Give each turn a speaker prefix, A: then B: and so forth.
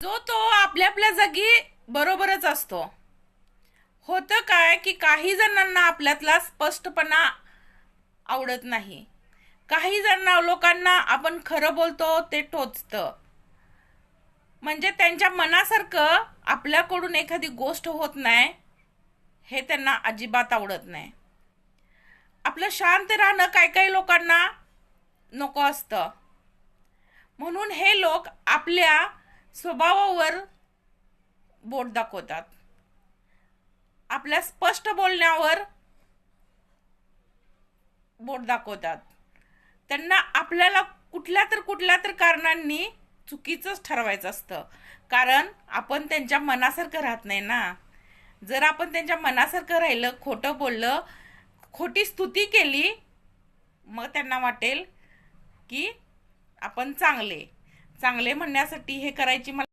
A: जो तो आपल्या आपल्या जागी बरोबरच असतो. होतं काय की काही जणांना आपल्यातला स्पष्टपणा आवडत नाही. काही जण लोकांना आपण खरं बोलतो ते टोचतं. म्हणजे त्यांच्या मनासारखं आपल्याकडून एखादी गोष्ट होत नाही हे त्यांना अजिबात आवडत नाही. आपलं शांत राहणं काही काही लोकांना नको असतं. म्हणून हे लोक आपल्या स्वभावावर बोट दाखवतात. आपल्या स्पष्ट बोलण्यावर बोट दाखवतात. त्यांना आपल्याला कुठल्या तर कारणांनी चुकीचंच ठरवायचं असतं. कारण आपण त्यांच्या मनासारखं राहत नाही ना. जर आपण त्यांच्या मनासारखं राहिलं, खोटं बोललं, खोटी स्तुती केली, मग त्यांना वाटेल की आपण चांगले चांगले म्हणण्यासाठी हे करायची मला